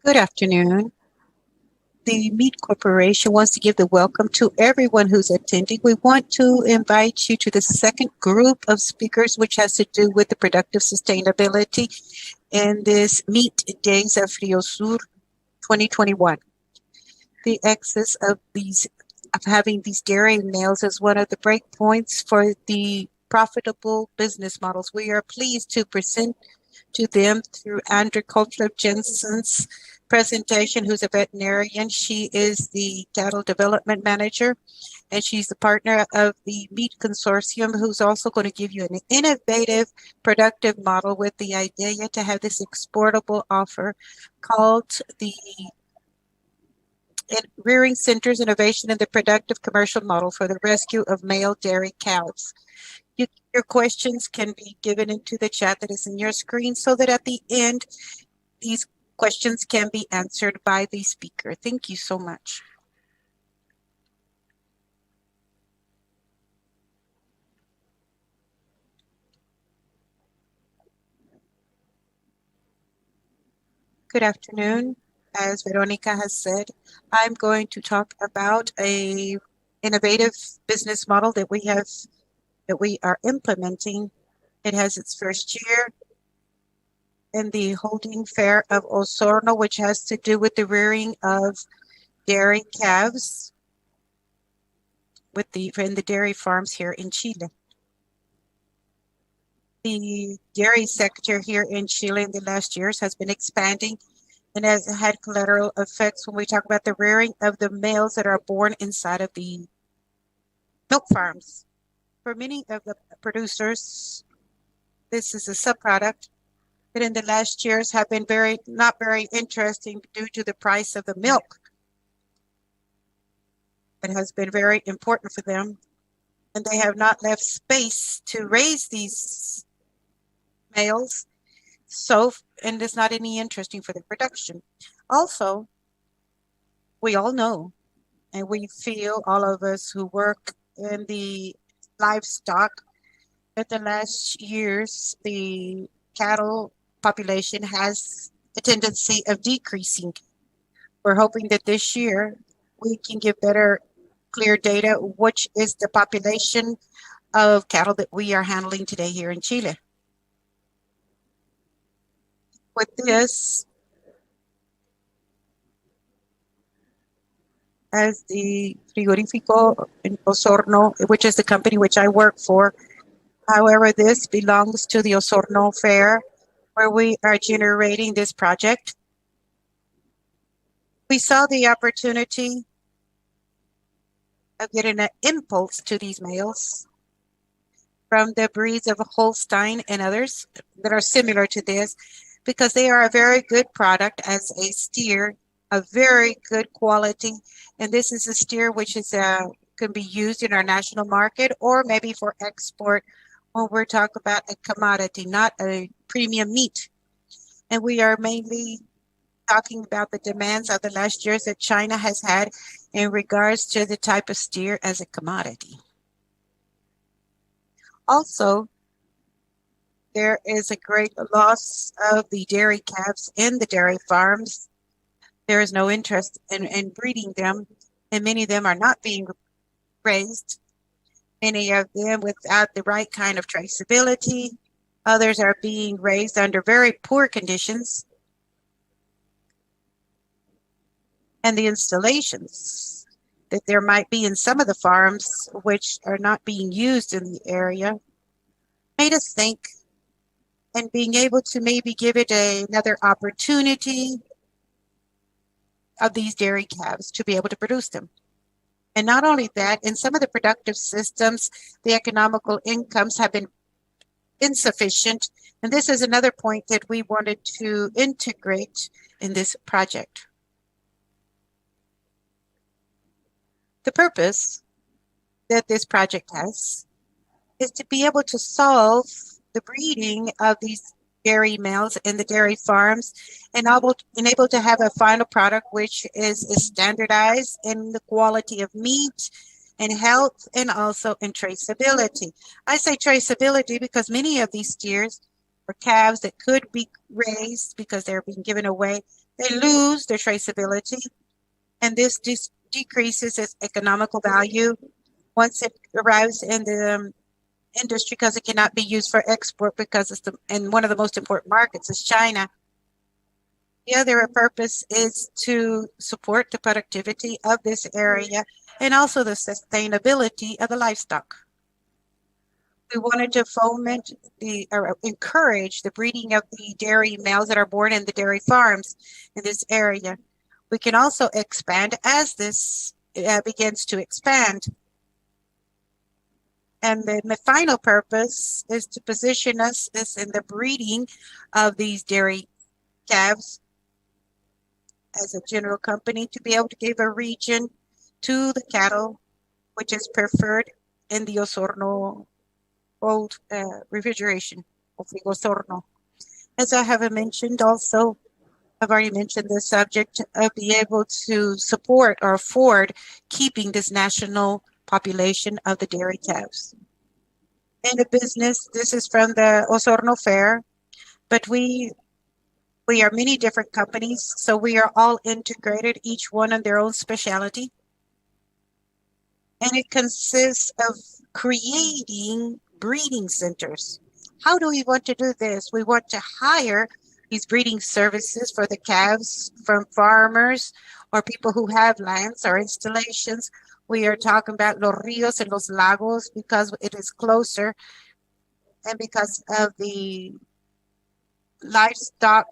Good afternoon. The Meat Corporation wants to give the welcome to everyone who's attending. We want to invite you to the second group of speakers, which has to do with the productive sustainability in this Meat Days of Rio Sur 2021. The excess of having these dairy males is one of the breakpoints for the profitable business models. We are pleased to present to them through Andrea Köpfer Jensen's presentation, who's a veterinarian. She is the cattle development manager, and she's the partner of the Meat Consortium, who's also going to give you an innovative, productive model with the idea to have this exportable offer called the Rearing Centers Innovation in the Productive Commercial Model for the Rescue of Male Dairy Cows. Your questions can be given into the chat that is in your screen so that at the end, these questions can be answered by the speaker. Thank you so much. Good afternoon. As Veronica has said, I'm going to talk about a innovative business model that we are implementing. It has its first year in the holding fair of Osorno, which has to do with the rearing of dairy calves in the dairy farms here in Chile. The dairy sector here in Chile in the last years has been expanding and has had collateral effects when we talk about the rearing of the males that are born inside of the milk farms. For many of the producers, this is a subproduct that in the last years have been not very interesting due to the price of the milk. It has been very important for them, and they have not left space to raise these males. And it's not any interesting for the production. Also, we all know, and we feel, all of us who work in the livestock, that the last years, the cattle population has a tendency of decreasing. We're hoping that this year we can give better, clear data, which is the population of cattle that we are handling today here in Chile. With this, as the Frigorífico in Osorno, which is the company which I work for. However, this belongs to the Osorno Fair, where we are generating this project. We saw the opportunity of getting an impulse to these males from the breeds of Holstein and others that are similar to this, because they are a very good product as a steer, a very good quality. And this is a steer which is can be used in our national market or maybe for export when we're talking about a commodity, not a premium meat. And we are mainly talking about the demands of the last years that China has had in regards to the type of steer as a commodity. Also, there is a great loss of the dairy calves in the dairy farms. There is no interest in breeding them, and many of them are not being raised. Many of them without the right kind of traceability. Others are being raised under very poor conditions. And the installations that there might be in some of the farms, which are not being used in the area, made us think, and being able to maybe give it another opportunity of these dairy calves to be able to produce them. And not only that, in some of the productive systems, the economical incomes have been insufficient. And this is another point that we wanted to integrate in this project. The purpose that this project has is to be able to solve the breeding of these dairy males in the dairy farms and able to have a final product which is standardized in the quality of meat and health and also in traceability. I say traceability because many of these steers or calves that could be raised because they're being given away They lose their traceability, and this decreases its economical value once it arrives in the industry because it cannot be used for export because it's and one of the most important markets is China. The other purpose is to support the productivity of this area and also the sustainability of the livestock. We wanted to foment or encourage the breeding of the dairy males that are born in the dairy farms in this area. We can also expand as this begins to expand. And then the final purpose is to position us as in the breeding of these dairy calves as a general company to be able to give a region to the cattle, which is preferred in the Osorno old refrigeration of the Osorno. As I have mentioned also, I've already mentioned the subject of being able to support or afford keeping this national population of the dairy calves. In the business, this is from the Osorno Fair, but we are many different companies, so we are all integrated, each one on their own specialty. And it consists of creating breeding centers. How do we want to do this? We want to hire these breeding services for the calves from farmers or people who have lands or installations. We are talking about Los Ríos and Los Lagos because it is closer and because of the livestock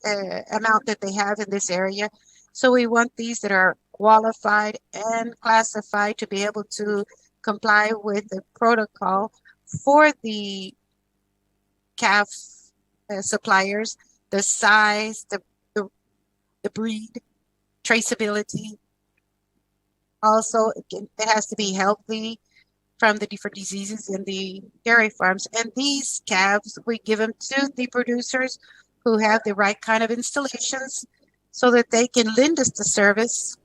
amount that they have in this area. So we want these that are qualified and classified to be able to comply with the protocol for the calf suppliers, the size, the breed, traceability. Also, it has to be healthy from the different diseases in the dairy farms. And these calves, we give them to the producers who have the right kind of installations so that they can lend us the service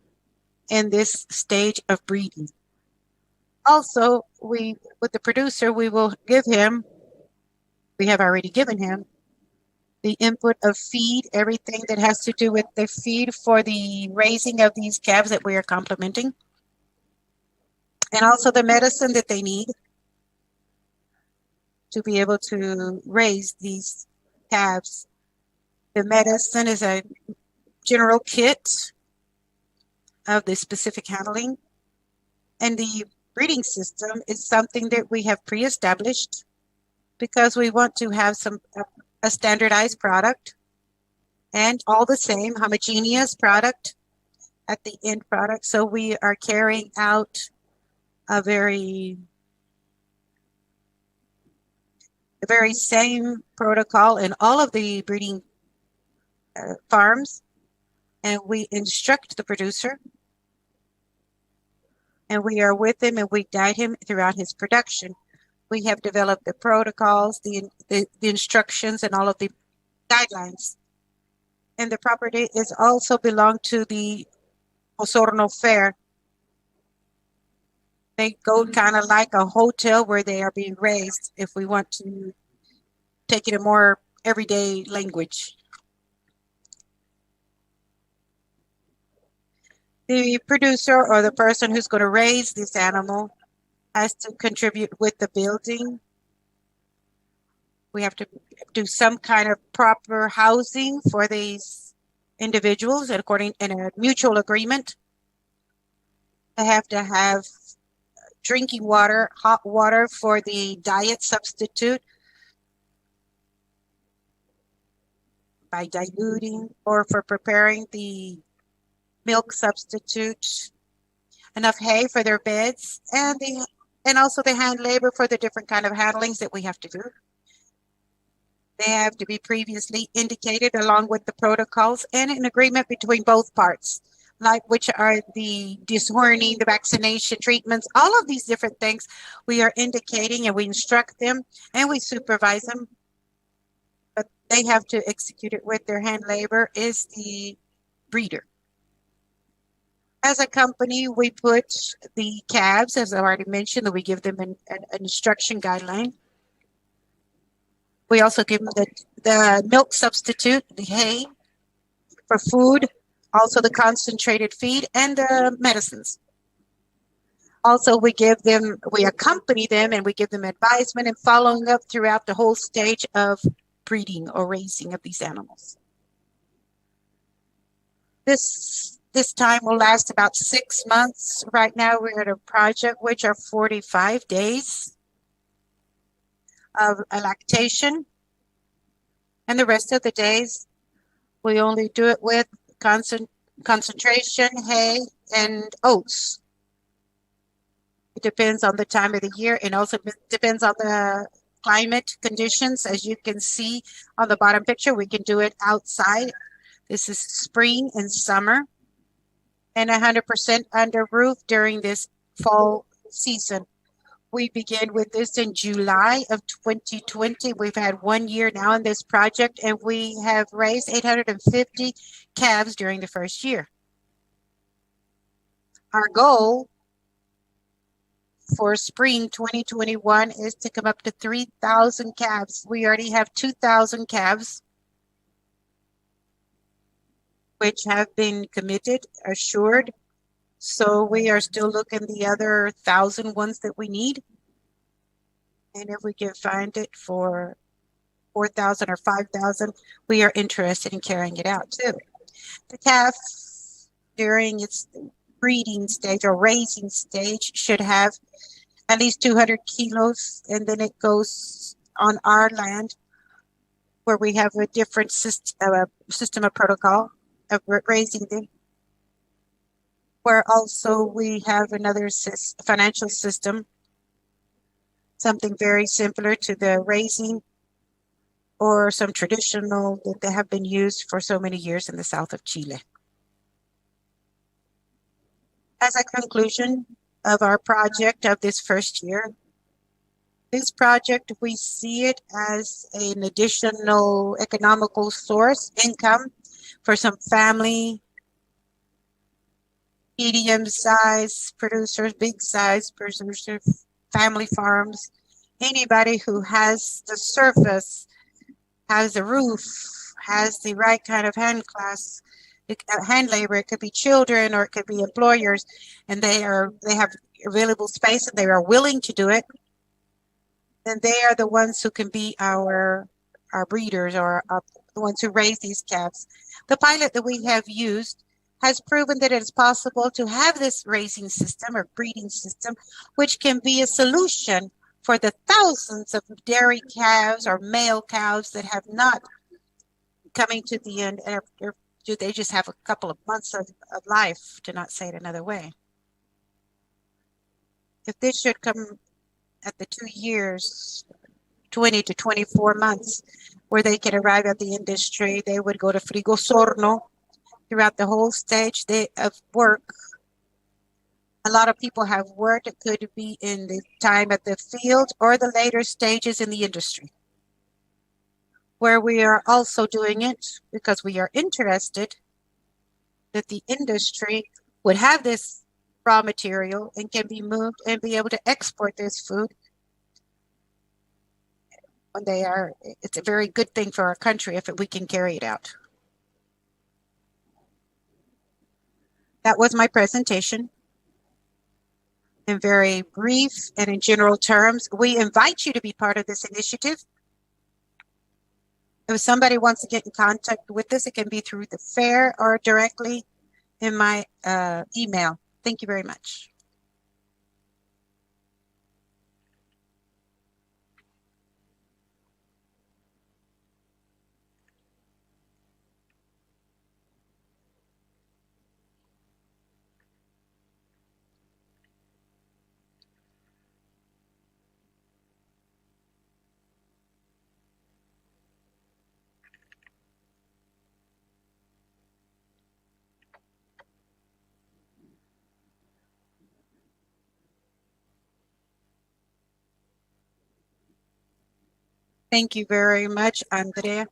in this stage of breeding. Also, with the producer, we will give him, we have already given him, the input of feed, everything that has to do with the feed for the raising of these calves that we are complementing, and also the medicine that they need to be able to raise these calves. The medicine is a general kit of the specific handling, and the breeding system is something that we have pre-established because we want to have a standardized product and all the same homogeneous product at the end product. So we are carrying out the very same protocol in all of the breeding farms, and we instruct the producer, and we are with him and we guide him throughout his production. We have developed the protocols, the instructions, and all of the guidelines. And the property is also belong to the Osorno Fair. They go kind of like a hotel where they are being raised, if we want to take it in more everyday language. The producer or the person who's going to raise this animal has to contribute with the building. We have to do some kind of proper housing for these individuals according in a mutual agreement. They have to have drinking water, hot water for the diet substitute by diluting or for preparing the milk substitute, enough hay for their beds, and also the hand labor for the different kind of handlings that we have to do. They have to be previously indicated along with the protocols and an agreement between both parts, like which are the deshorning, the vaccination treatments, all of these different things we are indicating, and we instruct them and we supervise them. But they have to execute it with their hand labor is the breeder. As a company, we put the calves, as I already mentioned, that we give them an instruction guideline. We also give them the milk substitute, the hay. for food, also the concentrated feed and the medicines. Also, we accompany them and we give them advisement and following up throughout the whole stage of breeding or raising of these animals. This time will last about 6 months. Right now, we're at a project which are 45 days of lactation, and the rest of the days we only do it with concentration, hay, and oats. It depends on the time of the year and also depends on the climate conditions. As you can see on the bottom picture, we can do it outside. This is spring and summer, and 100% under roof during this fall season. We began with this in July of 2020. We've had 1 year now in this project, and we have raised 850 calves during the first year. Our goal for spring 2021 is to come up to 3,000 calves. We already have 2,000 calves which have been committed, assured. So we are still looking the other 1,000 ones that we need. And if we can find it for 4,000 or 5,000, we are interested in carrying it out too. The calf during its breeding stage or raising stage should have at least 200 kilos, and then it goes on our land where we have a different system of protocol of raising them, where also we have another financial system, something very similar to the raising or some traditional that they have been used for so many years in the south of Chile. As a conclusion of our project of this first year, this project, we see it as an additional economical source, income for some family, medium-sized producers, big-sized producers, family farms, anybody who has the surface, has the roof, has the right kind of hand labor. It could be children or it could be employers, and they have available space and they are willing to do it. Then they are the ones who can be our breeders or the ones who raise these calves. The pilot that we have used has proven that it is possible to have this raising system or breeding system, which can be a solution for the thousands of dairy calves or male cows that have not coming to the end after they just have a couple of months of life, to not say it another way. If this should come at the 2 years, 20 to 24 months, where they can arrive at the industry, they would go to Frigosorno throughout the whole stage of work. A lot of people have worked. It could be in the time at the field or the later stages in the industry, where we are also doing it because we are interested that the industry would have this raw material and can be moved and be able to export this food when it's a very good thing for our country if we can carry it out. That was my presentation. In very brief and in general terms, we invite you to be part of this initiative. If somebody wants to get in contact with us, it can be through the fair or directly in my email. Thank you very much. Thank you very much, Andrea.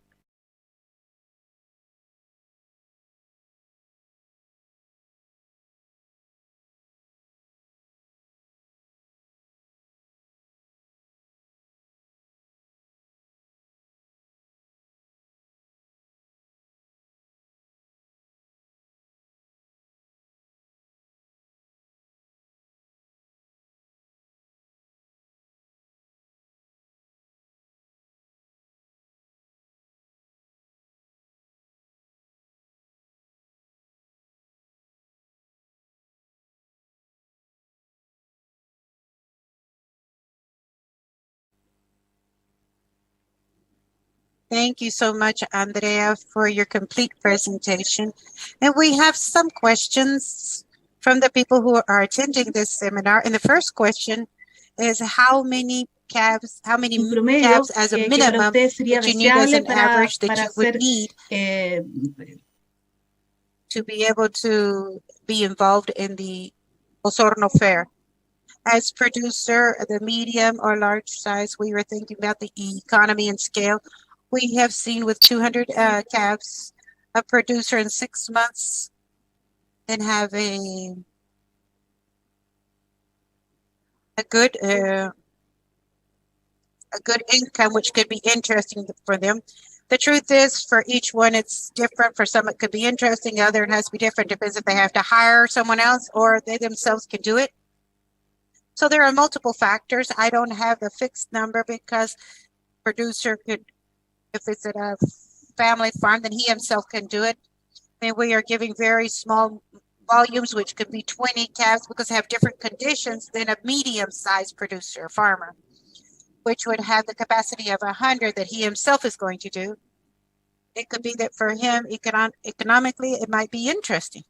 Thank you so much, Andrea, for your complete presentation. And we have some questions from the people who are attending this seminar. And the first question is how many Un promedio calves as a que para minimum ustedes sería that you need as deseable an average that para you would hacer need eh, to be able to be involved in the Osorno Fair. As producer, the medium or large size, we were thinking about the economy and scale. We have seen with 200 calves, a producer in 6 months and have a good a good income, which could be interesting for them. The truth is, for each one, it's different. For some, it could be interesting. Other, it has to be different. Depends if they have to hire someone else or they themselves can do it. So there are multiple factors. I don't have a fixed number because producer could, if it's at a family farm, then he himself can do it. And we are giving very small volumes, which could be 20 calves because they have different conditions than a medium-sized producer, farmer, which would have the capacity of 100 that he himself is going to do. It could be that for him, economically, it might be interesting.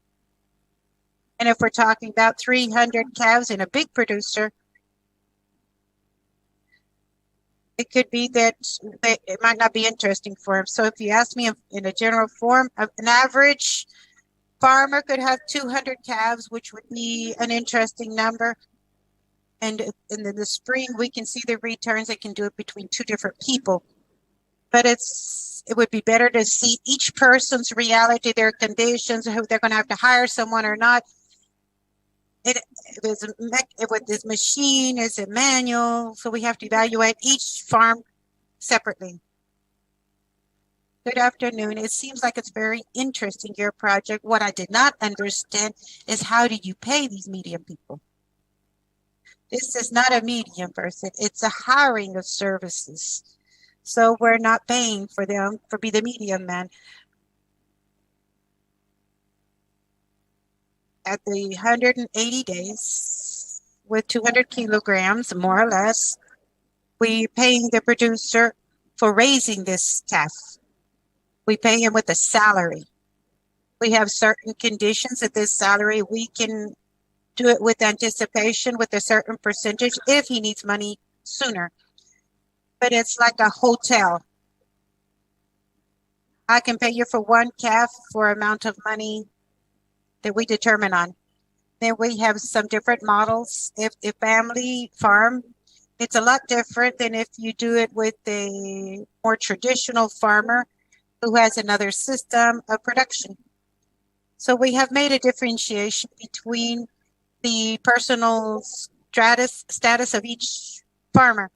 And if we're talking about 300 calves in a big producer, it could be that it might not be interesting for him. So if you ask me in a general form, an average farmer could have 200 calves, which would be an interesting number. And in the spring, we can see the returns. They can do it between two different people. But it would be better to see each person's reality, their conditions, who they're going to have to hire someone or not. With this machine, is it manual? So we have to evaluate each farm separately. Good afternoon. It seems like it's very interesting, your project. What I did not understand is how do you pay these medium people? This is not a medium person. It's a hiring of services. So we're not paying for them for be the medium man. At the 180 days with 200 kilograms, more or less, we're paying the producer for raising this calf. We pay him with a salary. We have certain conditions at this salary. We can do it with anticipation with a certain percentage if he needs money sooner. But it's like a hotel. I can pay you for one calf for amount of money that we determine on. Then we have some different models. If family farm, it's a lot different than if you do it with a more traditional farmer who has another system of production. So we have made a differentiation between the personal status of each farmer.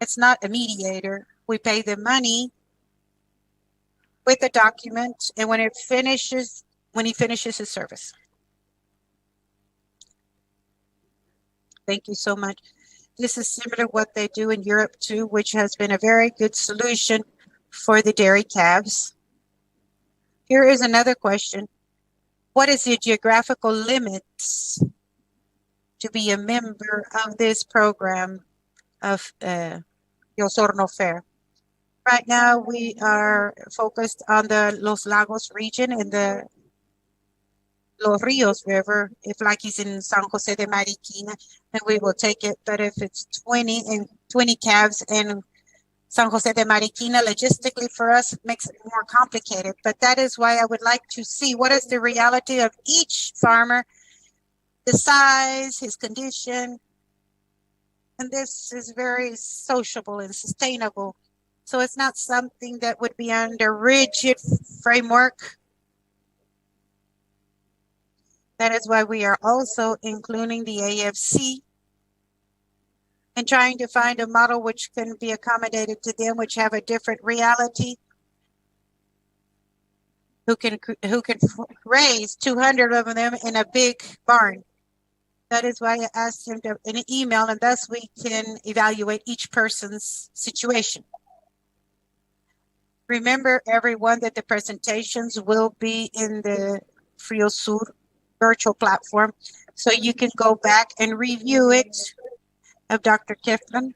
It's not a mediator. We pay the money with a document, and when he finishes his service. Thank you so much. This is similar to what they do in Europe too, which has been a very good solution for the dairy calves. Here is another question. What is the geographical limits to be a member of this program of the Osorno Fair? Right now, we are focused on the Los Lagos region in the Los Rios River. If like he's in San Jose de Mariquina, then we will take it. But if it's 20 calves in San Jose de Mariquina, logistically for us, it makes it more complicated. But that is why I would like to see what is the reality of each farmer, the size, his condition. And this is very sociable and sustainable. So it's not something that would be under rigid framework. That is why we are also including the AFC and trying to find a model which can be accommodated to them, which have a different reality, who can raise 200 of them in a big barn. That is why I asked him in an email, and thus we can evaluate each person's situation. Remember, everyone, that the presentations will be in the Frio Sur virtual platform, so you can go back and review it of Dr. Köpfer.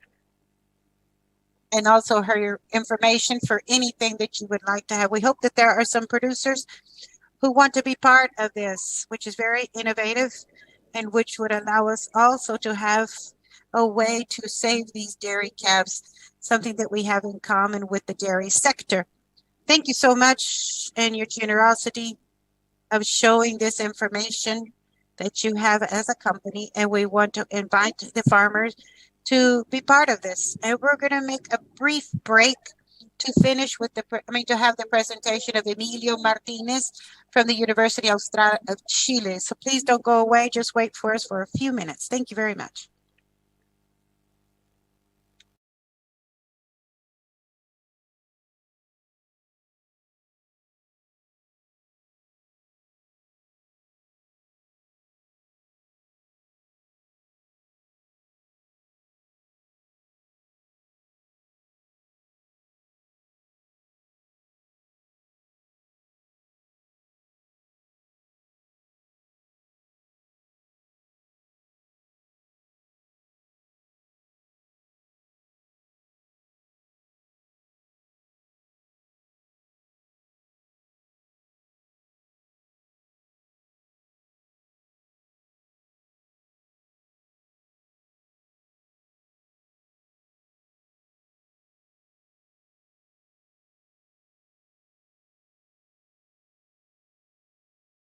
and also her information for anything that you would like to have. We hope that there are some producers who want to be part of this, which is very innovative and which would allow us also to have a way to save these dairy calves, something that we have in common with the dairy sector. Thank you so much and your generosity of showing this information that you have as a company, and we want to invite the farmers to be part of this. And we're going to make a brief break to finish with to have the presentation of Emilio Martinez from the University Austral of Chile. So please don't go away. Just wait for us for a few minutes. Thank you very much.